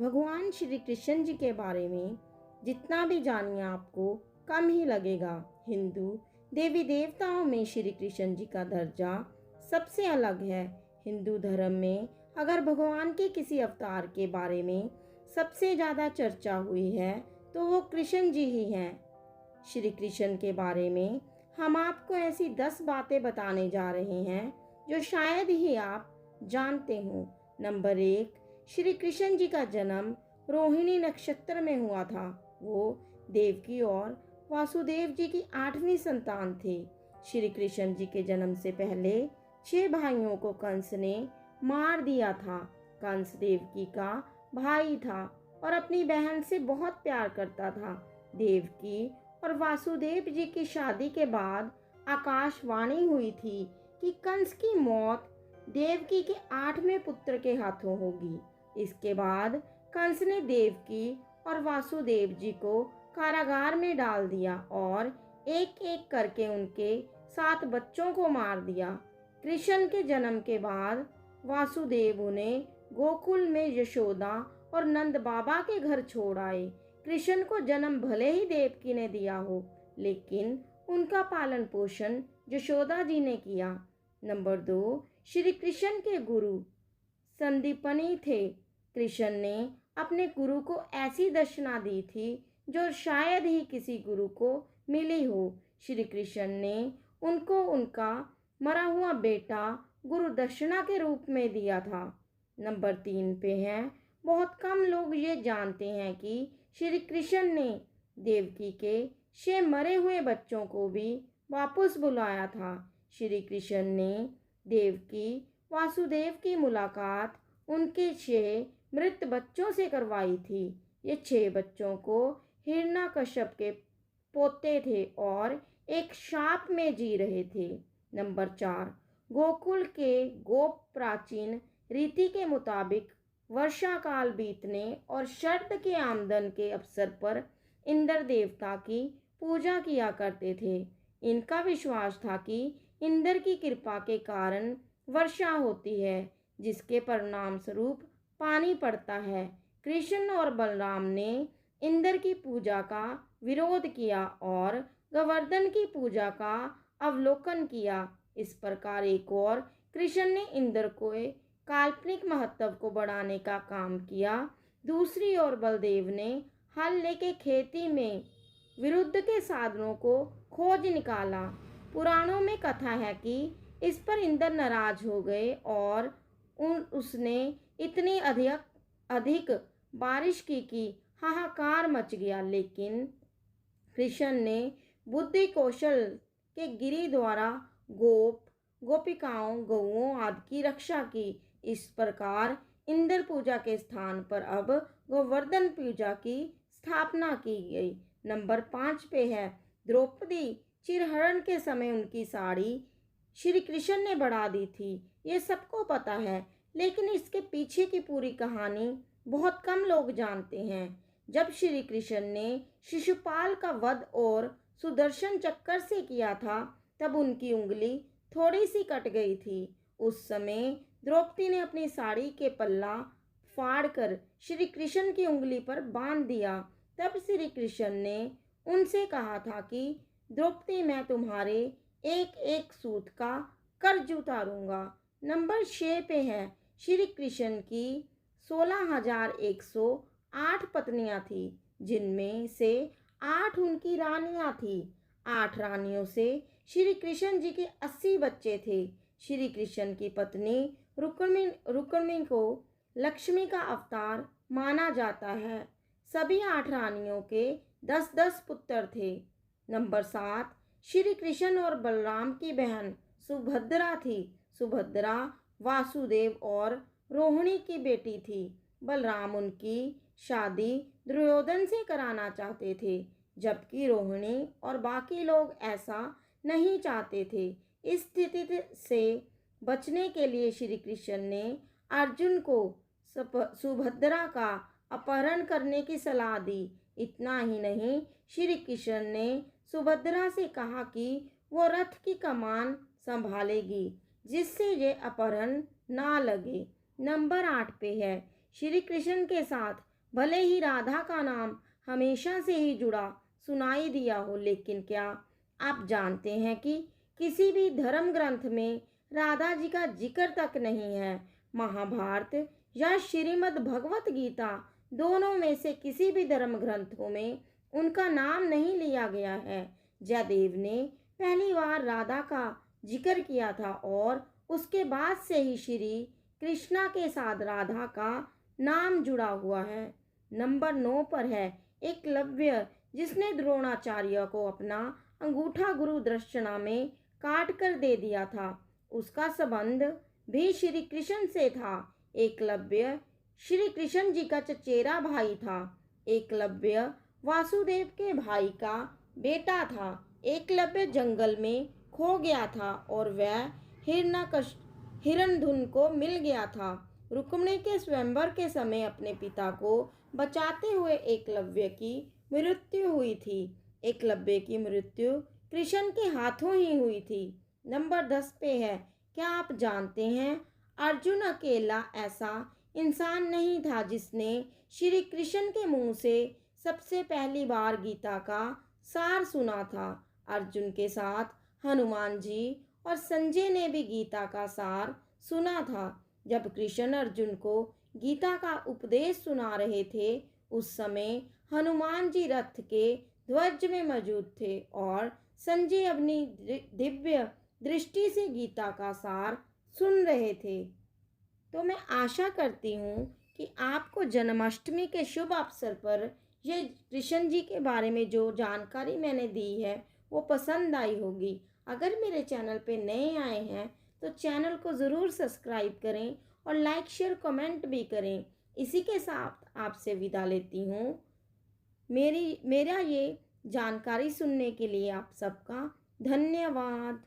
भगवान श्री कृष्ण जी के बारे में जितना भी जानिए आपको कम ही लगेगा। हिंदू देवी देवताओं में श्री कृष्ण जी का दर्जा सबसे अलग है। हिंदू धर्म में अगर भगवान के किसी अवतार के बारे में सबसे ज़्यादा चर्चा हुई है तो वो कृष्ण जी ही हैं। श्री कृष्ण के बारे में हम आपको ऐसी 10 बातें बताने जा रहे हैं जो शायद ही आप जानते हो। नंबर 1, श्री कृष्ण जी का जन्म रोहिणी नक्षत्र में हुआ था। वो देवकी और वासुदेव जी की 8वीं संतान थे। श्री कृष्ण जी के जन्म से पहले 6 भाइयों को कंस ने मार दिया था। कंस देवकी का भाई था और अपनी बहन से बहुत प्यार करता था। देवकी और वासुदेव जी की शादी के बाद आकाशवाणी हुई थी कि कंस की मौत देवकी के 8वें पुत्र के हाथों होगी। इसके बाद कंस ने देवकी और वासुदेव जी को कारागार में डाल दिया और एक एक करके उनके 7 बच्चों को मार दिया। कृष्ण के जन्म के बाद वासुदेव उन्हें गोकुल में यशोदा और नंद बाबा के घर छोड़ आए। कृष्ण को जन्म भले ही देवकी ने दिया हो, लेकिन उनका पालन पोषण यशोदा जी ने किया। नंबर 2, श्री कृष्ण के गुरु संदीपनी थे। कृष्ण ने अपने गुरु को ऐसी दक्षिणा दी थी जो शायद ही किसी गुरु को मिली हो। श्री कृष्ण ने उनको उनका मरा हुआ बेटा गुरु दक्षिणा के रूप में दिया था। नंबर 3 पे है, बहुत कम लोग ये जानते हैं कि श्री कृष्ण ने देवकी के 6 मरे हुए बच्चों को भी वापस बुलाया था। श्री कृष्ण ने देवकी वासुदेव की मुलाकात उनके 6 मृत बच्चों से करवाई थी। ये 6 बच्चों को हिरण्यकश्यप के पोते थे और एक शाप में जी रहे थे। नंबर 4, गोकुल के गोप प्राचीन रीति के मुताबिक वर्षा काल बीतने और शरद के आमदन के अवसर पर इंद्र देवता की पूजा किया करते थे। इनका विश्वास था कि इंद्र की कृपा के कारण वर्षा होती है, जिसके परिणाम स्वरूप पानी पड़ता है। कृष्ण और बलराम ने इंद्र की पूजा का विरोध किया और गोवर्धन की पूजा का अवलोकन किया। इस प्रकार एक और कृष्ण ने इंद्र को काल्पनिक महत्व को बढ़ाने का काम किया। दूसरी ओर बलदेव ने हल लेके खेती में विरुद्ध के साधनों को खोज निकाला। पुराणों में कथा है कि इस पर इंद्र नाराज हो गए और उसने इतनी अधिक बारिश की कि हाहाकार मच गया। लेकिन कृष्ण ने बुद्धि कौशल के गिरी द्वारा गोपिकाओं गौओं आदि की रक्षा की। इस प्रकार इंद्र पूजा के स्थान पर अब गोवर्धन पूजा की स्थापना की गई। नंबर 5 पे है, द्रौपदी चिरहरण के समय उनकी साड़ी श्री कृष्ण ने बढ़ा दी थी। ये सबको पता है, लेकिन इसके पीछे की पूरी कहानी बहुत कम लोग जानते हैं। जब श्री कृष्ण ने शिशुपाल का वध और सुदर्शन चक्कर से किया था, तब उनकी उंगली थोड़ी सी कट गई थी। उस समय द्रौपदी ने अपनी साड़ी के पल्ला फाड़कर श्री कृष्ण की उंगली पर बांध दिया। तब श्री कृष्ण ने उनसे कहा था कि द्रौपदी, मैं तुम्हारे एक एक सूत का कर्ज उतारूंगा। नंबर 6 पे है, श्री कृष्ण की 16,108 पत्नियां थी, जिनमें से 8 उनकी रानियां थी। 8 रानियों से श्री कृष्ण जी के 80 बच्चे थे। श्री कृष्ण की पत्नी रुक्मिणी को लक्ष्मी का अवतार माना जाता है। सभी 8 रानियों के 10-10 पुत्र थे। नंबर 7, श्री कृष्ण और बलराम की बहन सुभद्रा थी। सुभद्रा वासुदेव और रोहिणी की बेटी थी। बलराम उनकी शादी दुर्योधन से कराना चाहते थे, जबकि रोहिणी और बाकी लोग ऐसा नहीं चाहते थे। इस स्थिति से बचने के लिए श्री कृष्ण ने अर्जुन को सुभद्रा का अपहरण करने की सलाह दी। इतना ही नहीं, श्री कृष्ण ने सुभद्रा से कहा कि वो रथ की कमान संभालेगी, जिससे ये अपहरण ना लगे। नंबर 8 पे है, श्री कृष्ण के साथ भले ही राधा का नाम हमेशा से ही जुड़ा सुनाई दिया हो, लेकिन क्या आप जानते हैं कि किसी भी धर्म ग्रंथ में राधा जी का जिक्र तक नहीं है। महाभारत या श्रीमद् भगवत गीता दोनों में से किसी भी धर्म ग्रंथों में उनका नाम नहीं लिया गया है। जयदेव ने पहली बार राधा का जिक्र किया था और उसके बाद से ही श्री कृष्णा के साथ राधा का नाम जुड़ा हुआ है। नंबर 9 पर है एकलव्य, जिसने द्रोणाचार्य को अपना अंगूठा गुरु दक्षिणा में काट कर दे दिया था। उसका संबंध भी श्री कृष्ण से था। एकलव्य श्री कृष्ण जी का चचेरा भाई था। एकलव्य वासुदेव के भाई का बेटा था। एकलव्य जंगल में खो गया था और वह हिरण्यधनुष को मिल गया था। रुक्मिणी के स्वयंवर के समय अपने पिता को बचाते हुए एकलव्य की मृत्यु हुई थी। एकलव्य की मृत्यु कृष्ण के हाथों ही हुई थी। नंबर 10 पे है, क्या आप जानते हैं अर्जुन अकेला ऐसा इंसान नहीं था जिसने श्री कृष्ण के मुंह से सबसे पहली बार गीता का सार सुना था। अर्जुन के साथ हनुमान जी और संजय ने भी गीता का सार सुना था। जब कृष्ण अर्जुन को गीता का उपदेश सुना रहे थे, उस समय हनुमान जी रथ के ध्वज में मौजूद थे और संजय अपनी दिव्य दृष्टि से गीता का सार सुन रहे थे। तो मैं आशा करती हूँ कि आपको जन्माष्टमी के शुभ अवसर पर ये कृष्ण जी के बारे में जो जानकारी मैंने दी है वो पसंद आई होगी। अगर मेरे चैनल पे नए आए हैं तो चैनल को ज़रूर सब्सक्राइब करें और लाइक शेयर कमेंट भी करें। इसी के साथ आपसे विदा लेती हूँ। मेरा ये जानकारी सुनने के लिए आप सबका धन्यवाद।